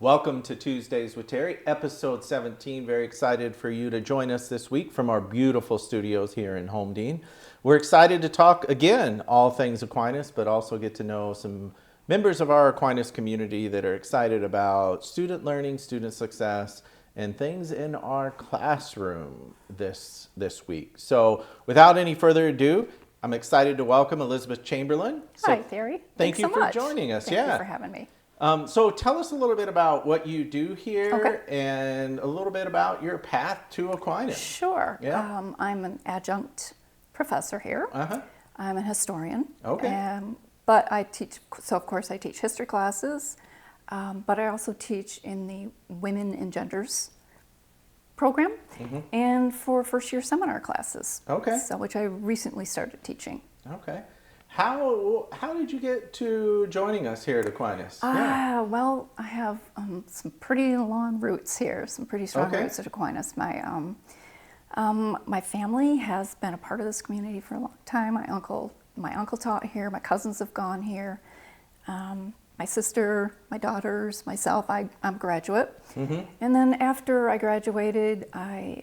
Welcome to Tuesdays with Terry, episode 17. Very excited for you to join us this week from our beautiful studios here in Holmdene. We're excited to talk again all things Aquinas, but also get to know some members of our Aquinas community that are excited about student learning, student success, and things in our classroom this week. So without any further ado, I'm excited to welcome Elizabeth Chamberlain. Hi, Terry. Thank you so for much. joining us. Thank you for having me. So tell us a little bit about what you do here and a little bit about your path to Aquinas. Sure. Yeah. I'm an adjunct professor here. I'm a historian. Okay. But I teach, so of course I teach history classes, but I also teach in the Women and Genders program and for first year seminar classes. Okay. So which I recently started teaching. Okay. How did you get to joining us here at Aquinas? Well, I have some pretty long roots here, some pretty strong roots at Aquinas. My family has been a part of this community for a long time. My uncle taught here. My cousins have gone here. My sister, my daughters, myself. I'm a graduate. And then after I graduated, I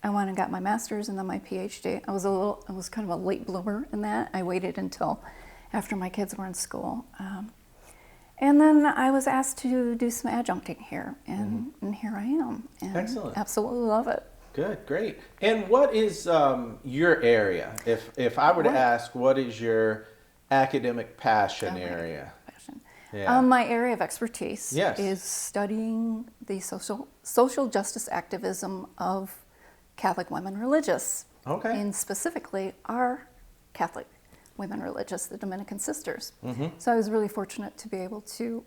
went and got my master's and then my PhD. I was kind of a late bloomer in that. I waited until after my kids were in school. And then I was asked to do some adjuncting here, and here I am. And excellent. Absolutely love it. Good, great. And what is your area? If I were to ask, what is your academic passion area? Yeah. My area of expertise Yes. is studying the social justice activism of Catholic women religious. Okay. And specifically our Catholic women religious, the Dominican sisters. So I was really fortunate to be able to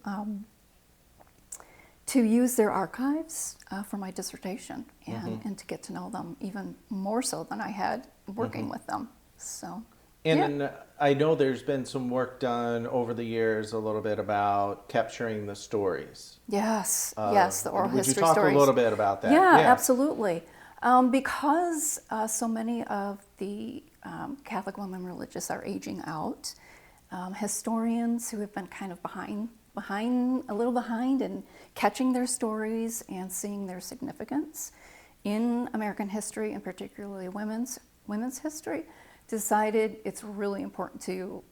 use their archives for my dissertation and to get to know them even more so than I had working with them. So. And I know there's been some work done over the years a little bit about capturing the stories. Yes, yes, the oral history stories. Would you talk a little bit about that? Yeah, absolutely. Because so many of the Catholic women religious are aging out, historians who have been kind of a little behind in catching their stories and seeing their significance in American history, and particularly women's history, decided it's really important to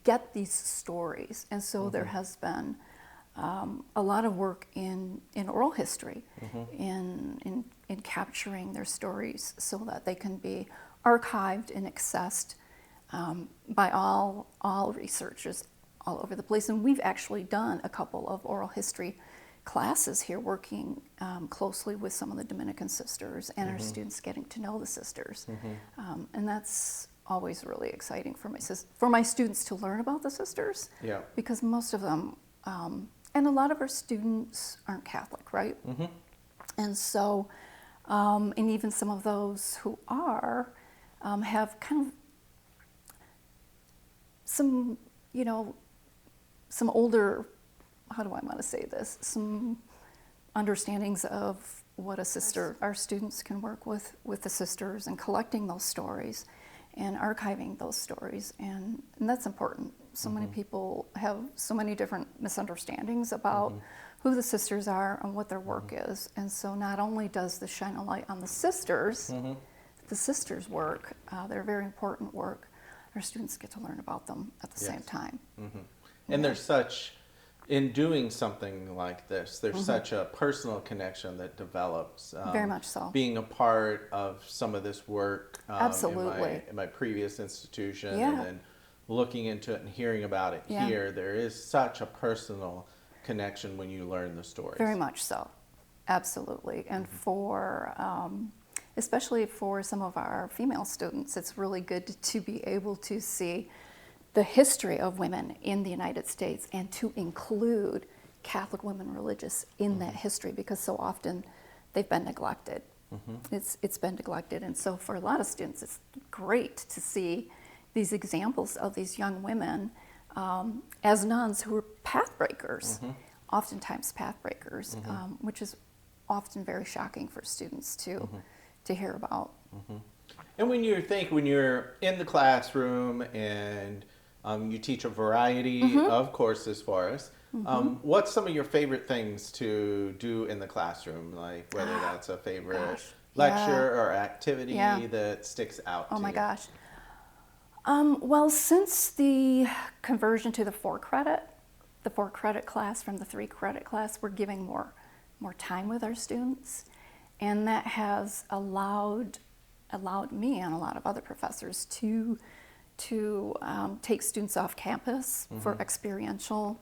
get these stories. And so there has been a lot of work in oral history, in capturing their stories so that they can be archived and accessed by all researchers all over the place. And we've actually done a couple of oral history classes here, working closely with some of the Dominican sisters and our students getting to know the sisters. And that's always really exciting for my students to learn about the sisters, because most of them, and a lot of our students aren't Catholic, right? And so, and even some of those who are, have kind of some older, how do I want to say this, some understandings of what a sister, our students can work with the sisters and collecting those stories and archiving those stories, and that's important. So many people have so many different misunderstandings about who the sisters are and what their work is, and so not only does this shine a light on the sisters' work, their very important work, our students get to learn about them at the same time. And there's such, in doing something like this, there's such a personal connection that develops. Very much so. Being a part of some of this work Absolutely. in my previous institution, and then looking into it and hearing about it here, there is such a personal connection when you learn the stories. Very much so. Absolutely. And for, especially for some of our female students, it's really good to be able to see the history of women in the United States and to include Catholic women religious in that history, because so often they've been neglected. It's been neglected, and so for a lot of students it's great to see these examples of these young women as nuns who were path breakers, oftentimes path breakers, which is often very shocking for students to hear about. And when you're in the classroom and you teach a variety of courses for us, What's some of your favorite things to do in the classroom? Like whether that's a favorite Gosh, lecture or activity Yeah. that sticks out to Oh my you? gosh. Well, since the conversion to the 4 credit class from the 3 credit class, we're giving more time with our students, and that has allowed me and a lot of other professors to take students off campus for experiential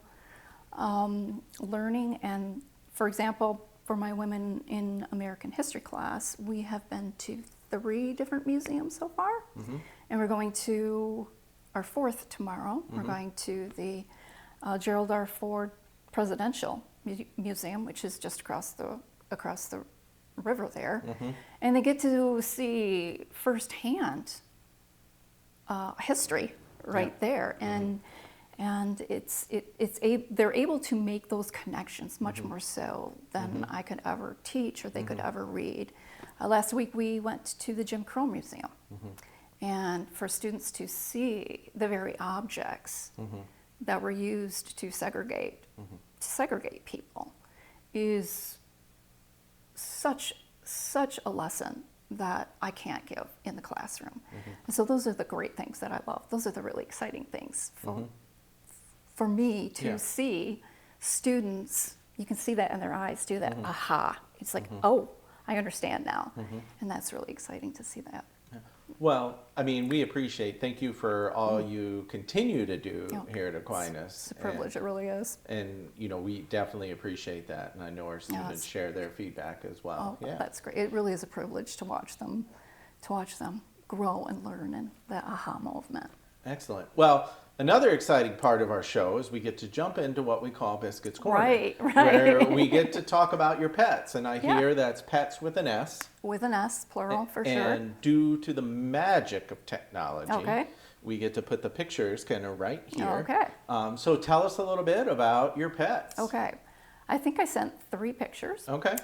learning. And for example, for my Women in American History class, we have been to 3 different museums so far, and we're going to our 4th tomorrow. We're going to the Gerald R. Ford Presidential Museum, which is just across the river there, and they get to see firsthand history right there, and they're able to make those connections much more so than I could ever teach or they could ever read. Last week we went to the Jim Crow Museum, and for students to see the very objects that were used to segregate people is such a lesson that I can't give in the classroom. And so those are the great things that I love. Those are the really exciting things for me to see students. You can see that in their eyes, do that aha. It's like, oh, I understand now. And that's really exciting to see that. Well, I mean, we appreciate, thank you for all you continue to do here at Aquinas. It's a privilege, it really is. And, you know, we definitely appreciate that. And I know our students share their feedback as well. Oh, that's great. It really is a privilege to watch them grow and learn and that aha moment. Excellent. Well, another exciting part of our show is we get to jump into what we call Biscuits Corner. Right. Where we get to talk about your pets. And I hear that's pets with an S. With an S, plural, for sure. And due to the magic of technology, Okay. we get to put the pictures kind of right here. Okay. So tell us a little bit about your pets. Okay. I think I sent 3 pictures. Okay.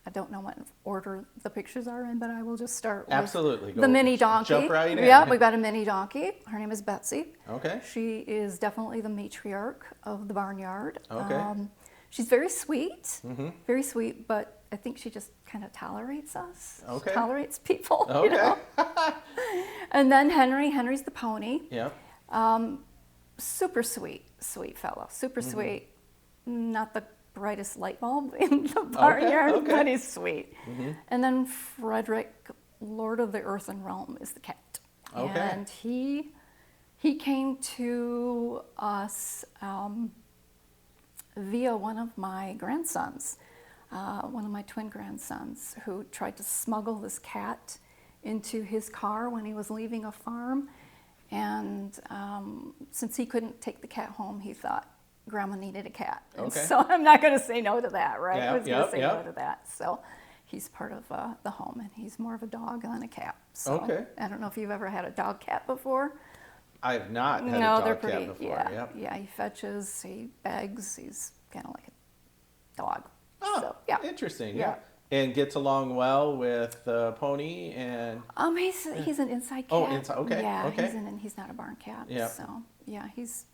I don't know what order the pictures are in, but I will just start with Absolutely. the mini donkey. Jump right in. Yeah, we've got a mini donkey. Her name is Betsy. Okay. She is definitely the matriarch of the barnyard. Okay. She's very sweet, but I think she just kind of tolerates us. Okay. Tolerates people. Okay. You know? And then Henry's the pony. Yeah. Super sweet fellow. Super sweet. Not the brightest light bulb in the barnyard, but he's sweet. And then Frederick, Lord of the Earth and Realm, is the cat. Okay. And he came to us via one of my grandsons, one of my twin grandsons, who tried to smuggle this cat into his car when he was leaving a farm. And since he couldn't take the cat home, he thought Grandma needed a cat. And Okay. so I'm not going to say no to that, right? Yeah, I was going to yep, say yep. no to that. So he's part of the home, and he's more of a dog than a cat. So Okay. I don't know if you've ever had a dog cat before. I have not had No, a they're dog pretty. cat before. Yeah, Yep. yeah. He fetches, he begs. He's kind of like a dog. Oh, So, yeah. interesting. Yeah. And gets along well with the pony and. He's an inside cat. Oh, inside. Okay. Yeah, Okay. he's not a barn cat. Yep. So yeah, he's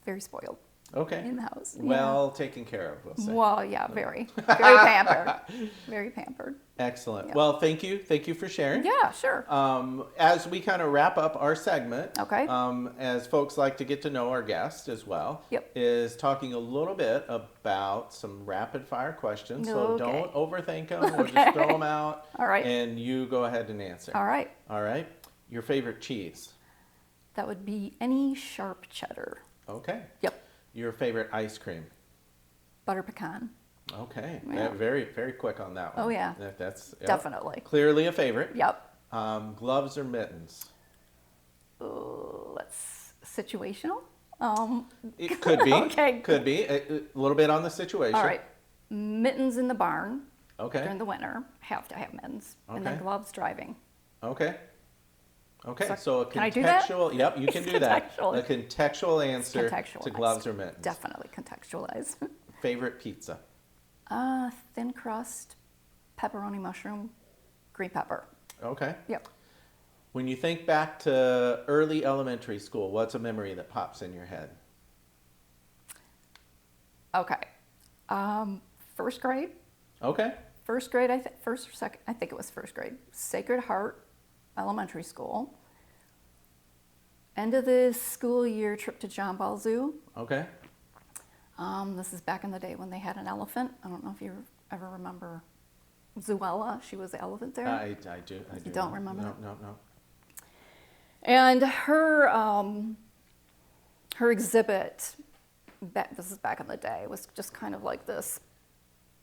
very spoiled Okay. in the house. Well taken care of, we'll say. Well, yeah, very pampered, very pampered. Excellent. Yeah. Well, thank you for sharing. Yeah, sure. As we kind of wrap up our segment, Okay. As folks like to get to know our guest as well, Yep. is talking a little bit about some rapid fire questions. So Okay. don't overthink them. We'll just throw them out. All right. And you go ahead and answer. All right. All right. Your favorite cheese? That would be any sharp cheddar. Okay. Yep. Your favorite ice cream? Butter pecan. Okay. Yeah. Very, very quick on that one. Oh, yeah. That's yep. Definitely. Clearly a favorite. Yep. Gloves or mittens? Let's situational. It could be. Okay. Could be. A little bit on the situation. All right. Mittens in the barn Okay. during the winter. Have to have mittens. And then Okay. gloves driving. Okay. Okay. So, So a can I do that? contextual. Yep, you can do that. Contextual. A contextual answer to Contextualized. gloves or mittens. Definitely contextualize. Favorite pizza? Thin crust, pepperoni mushroom, green pepper. Okay. Yep. When you think back to early elementary school, what's a memory that pops in your head? Okay. First grade. Okay. First grade, first or second, I think it was first grade. Sacred Heart Elementary School. End of the school year trip to John Ball Zoo. Okay. This is back in the day when they had an elephant. I don't know if you ever remember Zuella. She was the elephant there. I do. You don't remember? No. And her exhibit, this is back in the day, was just kind of like this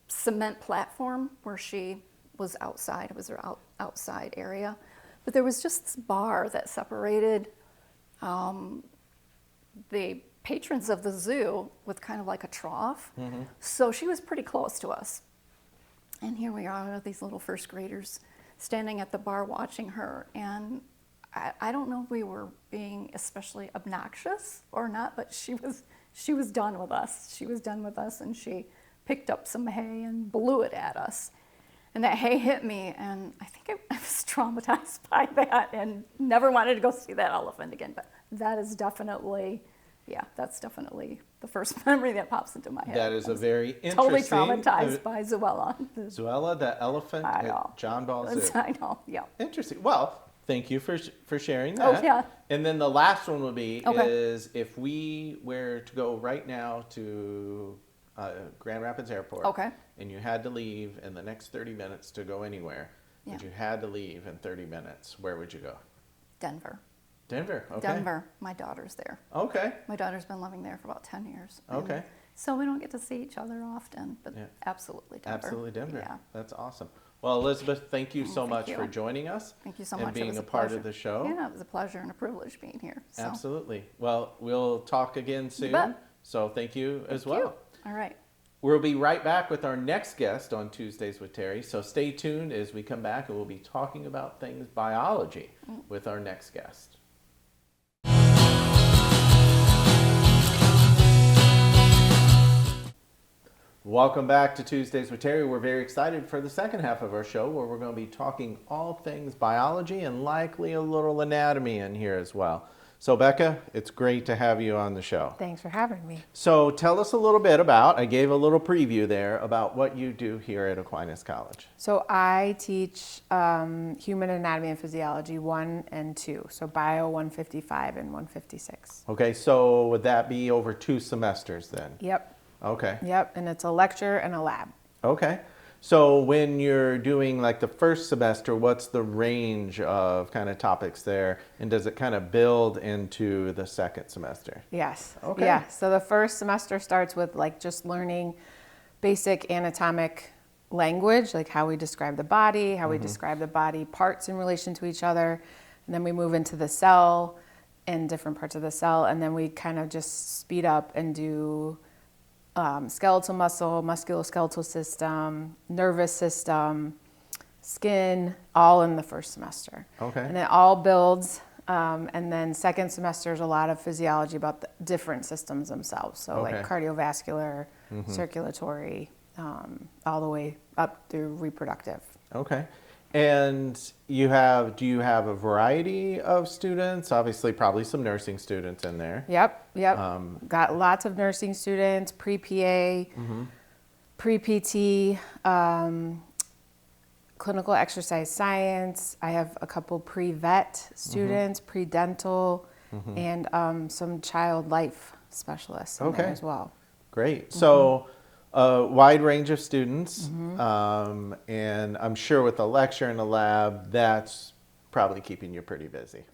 cement platform where she was outside. It was her outside area. But there was just this bar that separated the patrons of the zoo with kind of like a trough. Mm-hmm. So she was pretty close to us. And here we are, these little first graders standing at the bar watching her. And I don't know if we were being especially obnoxious or not, but she was done with us. She was done with us, and she picked up some hay and blew it at us. And that hay hit me, and I think I was traumatized by that and never wanted to go see that elephant again. But that is definitely, that's definitely the first memory that pops into my head. That is a very interesting. Totally traumatized by Zuella. Zuella, the elephant at John Ball Zoo. I know, yeah. Interesting. Well, thank you for sharing that. Oh, yeah. And then the last one would be Okay. is if we were to go right now to Grand Rapids Airport. Okay. And you had to leave in the next 30 minutes to go anywhere. Yeah. But you had to leave in 30 minutes. Where would you go? Denver. Denver. Okay. Denver. My daughter's there. Okay. My daughter's been living there for about 10 years. Okay. So we don't get to see each other often, but Yeah. absolutely Denver. Absolutely Denver. Yeah. That's awesome. Well, Elizabeth, thank you so Thank much you. for joining us. Thank you so much. And It being was a part pleasure. of the show. Yeah, it was a pleasure and a privilege being here. So. Absolutely. Well, we'll talk again soon. bet. So thank you as Thank well. you. All right. We'll be right back with our next guest on Tuesdays with Terry. So stay tuned as we come back, and we'll be talking about things biology with our next guest. Welcome back to Tuesdays with Terry. We're very excited for the second half of our show, where we're going to be talking all things biology and likely a little anatomy in here as well. So Becca, it's great to have you on the show. Thanks for having me. So tell us a little bit about, I gave a little preview there, about what you do here at Aquinas College. So I teach human anatomy and physiology 1 and 2. So bio 155 and 156. Okay, so would that be over 2 semesters then? Yep. Okay. Yep, and it's a lecture and a lab. Okay. So when you're doing like the first semester, what's the range of kind of topics there? And does it kind of build into the second semester? Yes. Okay. Yeah, so the first semester starts with like just learning basic anatomic language, like how we describe the body, how we describe the body parts in relation to each other. And then we move into the cell and different parts of the cell. And then we kind of just speed up and do skeletal muscle, musculoskeletal system, nervous system, skin, all in the first semester. Okay. And it all builds. And then second semester is a lot of physiology about the different systems themselves. So Okay. like cardiovascular, circulatory, all the way up through reproductive. Okay. And do you have a variety of students? Obviously, probably some nursing students in there. Yep. Got lots of nursing students, pre-PA, pre-PT, clinical exercise science. I have a couple pre-vet students, pre-dental, and some child life specialists in there as well. Great. So a wide range of students, and I'm sure with the lecture and the lab, that's probably keeping you pretty busy.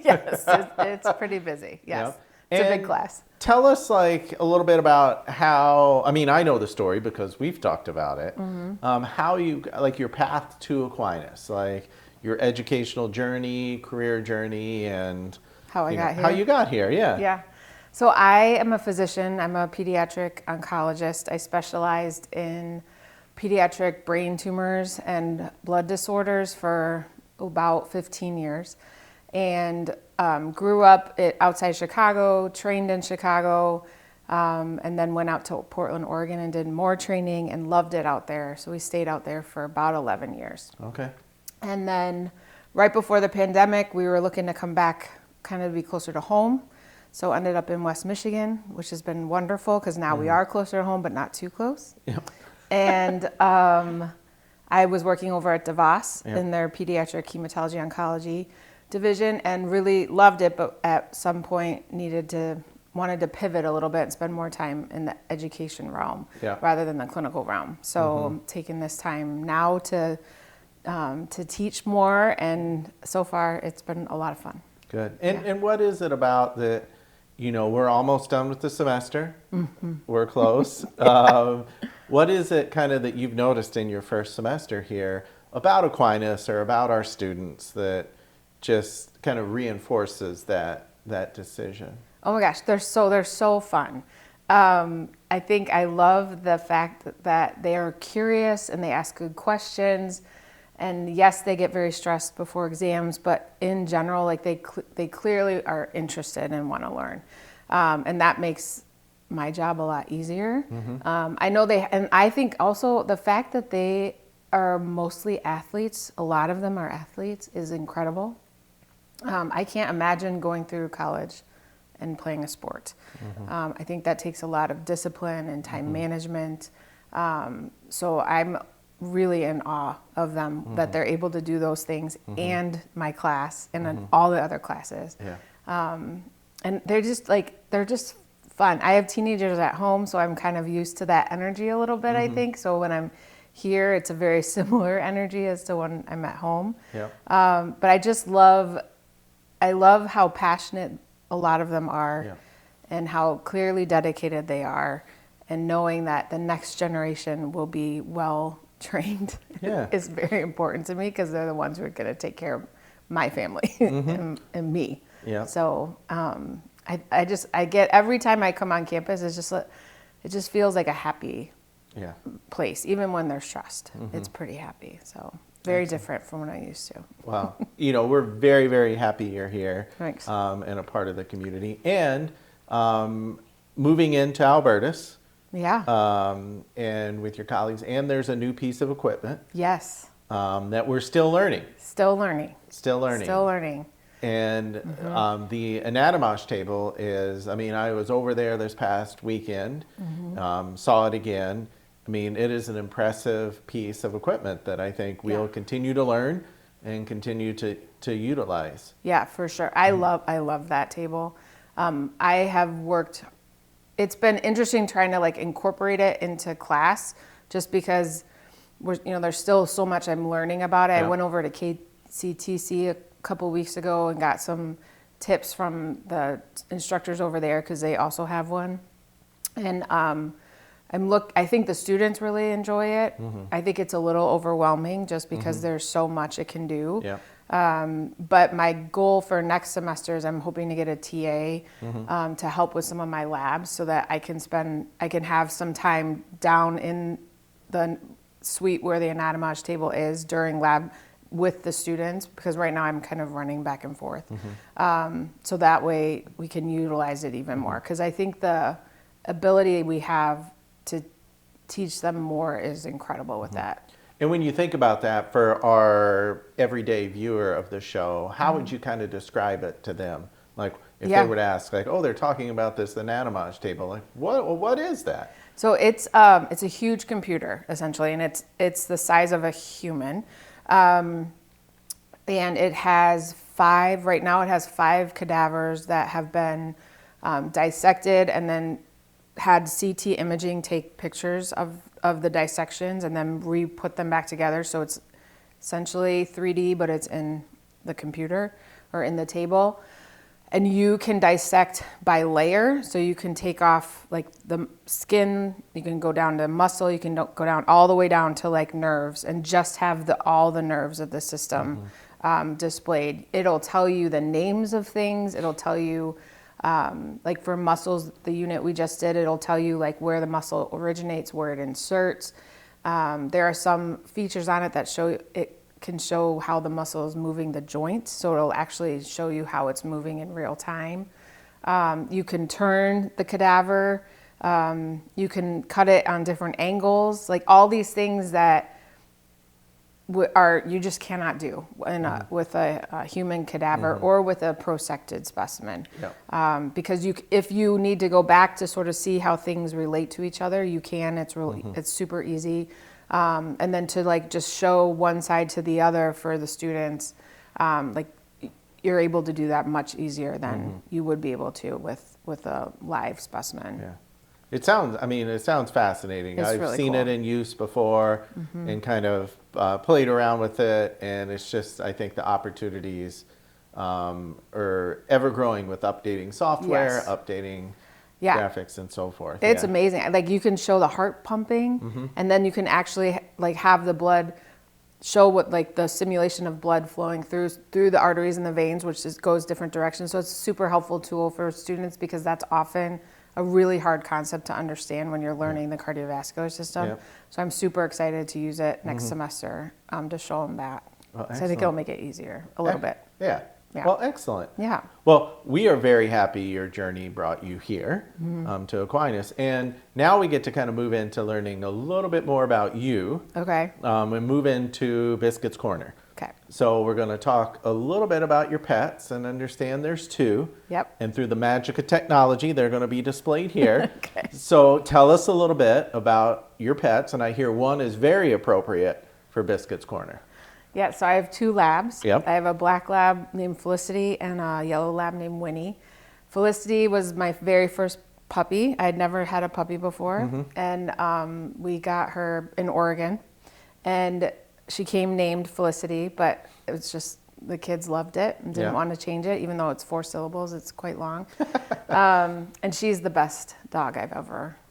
Yes, it's pretty busy. Yes. Yep. It's a And big class. Tell us like a little bit about how, I mean, I know the story because we've talked about it, how you, like your path to Aquinas, like your educational journey, career journey, and How I got here. How you got here, yeah. Yeah. So I am a physician. I'm a pediatric oncologist. I specialized in pediatric brain tumors and blood disorders for about 15 years. And grew up outside Chicago, trained in Chicago, and then went out to Portland, Oregon and did more training and loved it out there. So we stayed out there for about 11 years. Okay. And then right before the pandemic, we were looking to come back kind of be closer to home. So ended up in West Michigan, which has been wonderful because now we are closer to home, but not too close. Yep. And I was working over at DeVos Yep. in their pediatric hematology oncology division and really loved it, but at some point wanted to pivot a little bit and spend more time in the education realm Yeah. rather than the clinical realm. So I'm taking this time now to teach more, and so far it's been a lot of fun. Good. And what is it about that, we're almost done with the semester. We're close. What is it kind of that you've noticed in your first semester here about Aquinas or about our students that just kind of reinforces that decision? Oh my gosh, they're so fun. I think I love the fact that they are curious and they ask good questions. And yes, they get very stressed before exams, but in general, like they clearly are interested and want to learn, and that makes my job a lot easier. I know and I think also the fact that they are mostly athletes, a lot of them are athletes, is incredible. I can't imagine going through college and playing a sport. I think that takes a lot of discipline and time management. So I'm really in awe of them that they're able to do those things and my class and then all the other classes. Yeah. And they're just fun. I have teenagers at home, so I'm kind of used to that energy a little bit, I think. So when I'm here, it's a very similar energy as to when I'm at home. Yep. But I love how passionate a lot of them are. Yeah. And how clearly dedicated they are, and knowing that the next generation will be well trained is very important to me because they're the ones who are going to take care of my family and me. Yeah. So I get every time I come on campus, it just feels like a happy place, even when they're stressed. It's pretty happy. So very different from what I used to. Wow. We're very, very happy you're here. Thanks. And a part of the community. And moving into Albertus. Yeah. And with your colleagues. And there's a new piece of equipment. Yes. That we're still learning. Still learning. And the anatomage table is, I was over there this past weekend, saw it again. It is an impressive piece of equipment that I think we'll continue to learn and continue to utilize. Yeah, for sure. I love that table. I have worked, it's been interesting trying to incorporate it into class just because there's still so much I'm learning about it. Yeah. I went over to KCTC a couple weeks ago and got some tips from the instructors over there because they also have one. And I think the students really enjoy it. I think it's a little overwhelming just because there's so much it can do. Yeah. But my goal for next semester is I'm hoping to get a TA to help with some of my labs so that I can have some time down in the suite where the anatomage table is during lab with the students, because right now I'm kind of running back and forth. So that way we can utilize it even more, because I think the ability we have to teach them more is incredible with that. And when you think about that for our everyday viewer of the show, how would you kind of describe it to them? Like if they were to ask, they're talking about this anatomage table, what is that? So it's a huge computer essentially, and it's the size of a human, and it has right now it has 5 cadavers that have been dissected and then had CT imaging take pictures of the dissections and then re-put them back together. So it's essentially 3D, but it's in the computer or in the table. And you can dissect by layer. So you can take off the skin, you can go down to muscle, you can go down all the way down to nerves and just have all the nerves of the system displayed. It'll tell you the names of things. It'll tell you, for muscles, the unit we just did, it'll tell you where the muscle originates, where it inserts. There are some features on it that can show how the muscle is moving the joint, so it'll actually show you how it's moving in real time. You can turn the cadaver, you can cut it on different angles, all these things that you just cannot do with a human cadaver or with a prosected specimen. Yep. Because if you need to go back to sort of see how things relate to each other, you can. It's really it's super easy. And then to like just show one side to the other for the students, like you're able to do that much easier than you would be able to with a live specimen. Yeah. It sounds fascinating. It's I've really seen cool. it in use before and kind of played around with it. And it's just, I think the opportunities are ever growing with updating software, Yes. updating Yeah. graphics and so forth. It's Yeah. amazing. Like you can show the heart pumping, and then you can actually like have the blood show what like the simulation of blood flowing through the arteries and the veins, which goes different directions. So it's a super helpful tool for students because that's often a really hard concept to understand when you're learning the cardiovascular system. Yep. So I'm super excited to use it next semester to show them that. Well, So I think it'll make it easier a little bit. Yeah. Yeah. Well, excellent. Yeah. Well, we are very happy your journey brought you here to Aquinas. And now we get to kind of move into learning a little bit more about you Okay. and move into Biscuit's Corner. Okay. So we're going to talk a little bit about your pets and understand there's two. Yep. And through the magic of technology, they're going to be displayed here. Okay. So tell us a little bit about your pets. And I hear one is very appropriate for Biscuit's Corner. Yeah, so I have 2 labs. Yep. I have a black lab named Felicity and a yellow lab named Winnie. Felicity was my very first puppy. I had never had a puppy before. And we got her in Oregon. And she came named Felicity, but it was just the kids loved it and didn't Yeah. want to change it, even though it's 4 syllables. It's quite long. And she's the best dog I've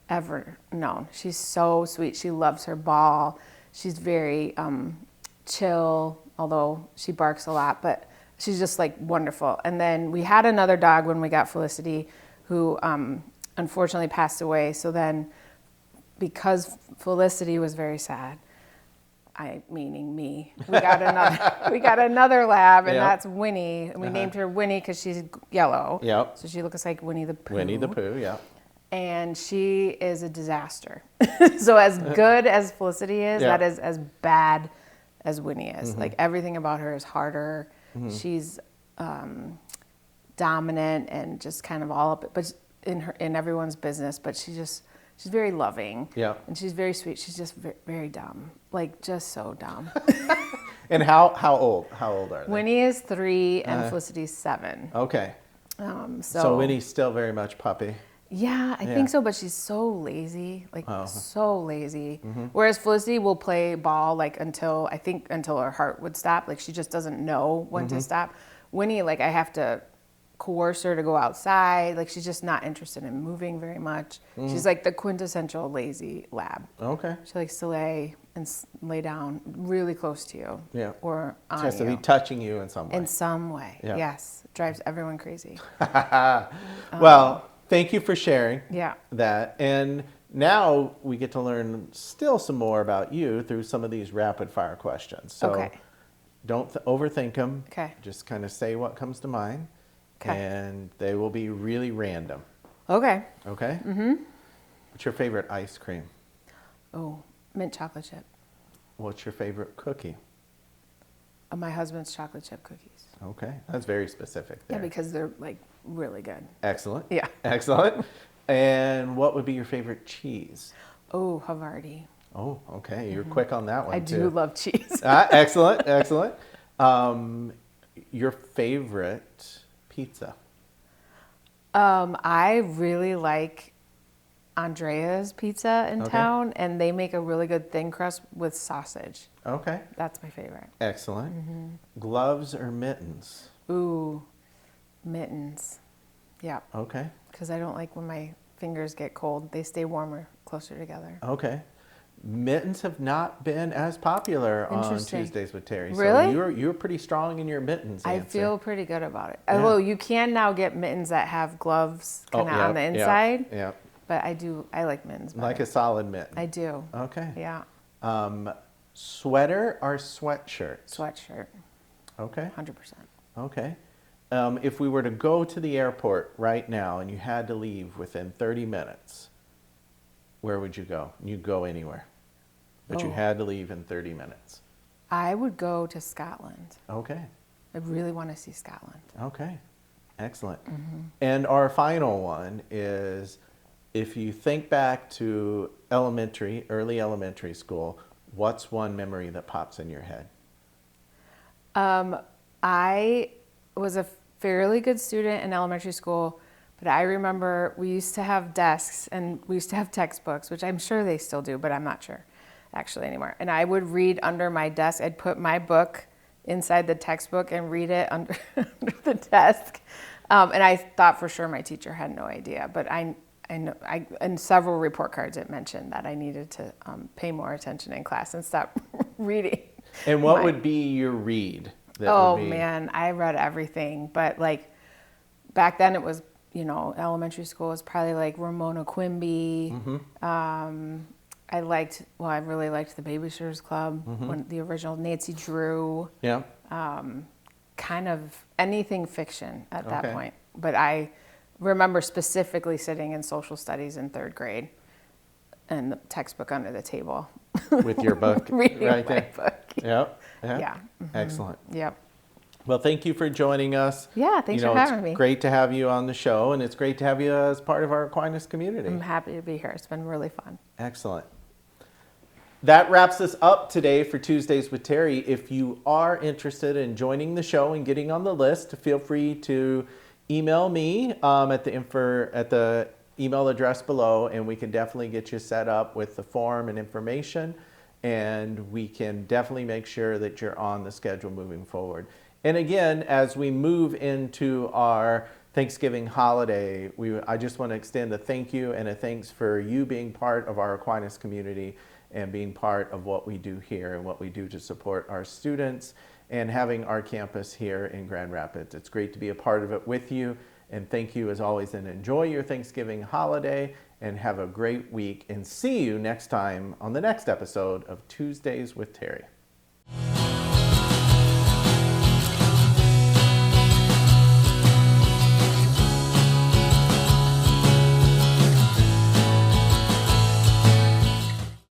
ever known. She's so sweet. She loves her ball. She's very chill, although she barks a lot, but she's just like wonderful. And then we had another dog when we got Felicity who unfortunately passed away. So then because Felicity was very sad, meaning me, we got another lab, and Yep. that's Winnie. And we named her Winnie because she's yellow. Yep. So she looks like Winnie the Pooh. Winnie the Pooh, yeah. And she is a disaster. So as good as Felicity is, Yeah. that is as bad as Winnie is. Like everything about her is harder. She's dominant and just kind of all up, but in everyone's business. But she's very loving. Yeah. And she's very sweet. She's just very dumb, like just so dumb. And how old are they? Winnie is 3 and Felicity's 7. Okay. So So Winnie's still very much puppy. Yeah, I Yeah. think so, but she's so lazy, like so lazy. Mm-hmm. Whereas Felicity will play ball like until her heart would stop. Like she just doesn't know when Mm-hmm. to stop. Winnie, like I have to coerce her to go outside. Like she's just not interested in moving very much. Mm. She's like the quintessential lazy lab. Okay. She likes to lay down really close to you. Yeah. Or She on has to you. be touching you in some way. In some way, Yeah. yes. Drives everyone crazy. Well, thank you for sharing Yeah. that. And now we get to learn still some more about you through some of these rapid fire questions. So Okay. don't overthink them. Okay. Just kind of say what comes to mind. Okay. And they will be really random. Okay. Okay? Mm-hmm. What's your favorite ice cream? Oh, mint chocolate chip. What's your favorite cookie? My husband's chocolate chip cookies. Okay. That's very specific there. Yeah, because they're like really good. Excellent. Yeah. Excellent. And what would be your favorite cheese? Oh, Havarti. Oh, okay. You're quick on that one, I too. do love cheese. Excellent. Excellent. Your favorite pizza? I really like Andrea's Pizza in Okay. town, and they make a really good thin crust with sausage. Okay. That's my favorite. Excellent. Mm-hmm. Gloves or mittens? Ooh, mittens. Yeah, Okay. because I don't like when my fingers get cold. They stay warmer, closer together. Okay. Mittens have not been as popular on Interesting. Tuesdays with Terry. Really? So you're pretty strong in your mittens I answer. feel pretty good about it. Yeah. Although you can now get mittens that have gloves kind of on the inside. Yeah. But I like mittens better. Like a solid mitten. I do. Okay. Yeah. Sweater or sweatshirt? Sweatshirt, Okay. 100%. Okay. If we were to go to the airport right now and you had to leave within 30 minutes, where would you go? You'd go anywhere. But you Oh. had to leave in 30 minutes. I would go to Scotland. Okay. I really want to see Scotland. Okay. Excellent. And our final one is, if you think back to early elementary school, what's one memory that pops in your head? I was a fairly good student in elementary school, but I remember we used to have desks and we used to have textbooks, which I'm sure they still do, but I'm not sure actually anymore. And I would read under my desk. I'd put my book inside the textbook and read it under, under the desk. And I thought for sure my teacher had no idea, but I know in several report cards it mentioned that I needed to pay more attention in class and stop reading. And what would be your read? Oh man, I read everything, but like back then it was, elementary school was probably like Ramona Quimby. I really liked the Babysitters Club, when the original Nancy Drew. Yeah. Kind of anything fiction at that point. But I remember specifically sitting in social studies in third grade and the textbook under the table. With your book Reading right my there. book. Yep. Yeah. Excellent. Yep. Well, thank you for joining us. Yeah, thanks for having me. It's great to have you on the show, and it's great to have you as part of our Aquinas community. I'm happy to be here. It's been really fun. Excellent. That wraps us up today for Tuesdays with Terry. If you are interested in joining the show and getting on the list, feel free to email me at the email address below, and we can definitely get you set up with the form and information, and we can definitely make sure that you're on the schedule moving forward. And again, as we move into our Thanksgiving holiday, I just want to extend a thank you and a thanks for you being part of our Aquinas community and being part of what we do here and what we do to support our students and having our campus here in Grand Rapids. It's great to be a part of it with you, and thank you as always, and enjoy your Thanksgiving holiday and have a great week, and see you next time on the next episode of Tuesdays with Terry.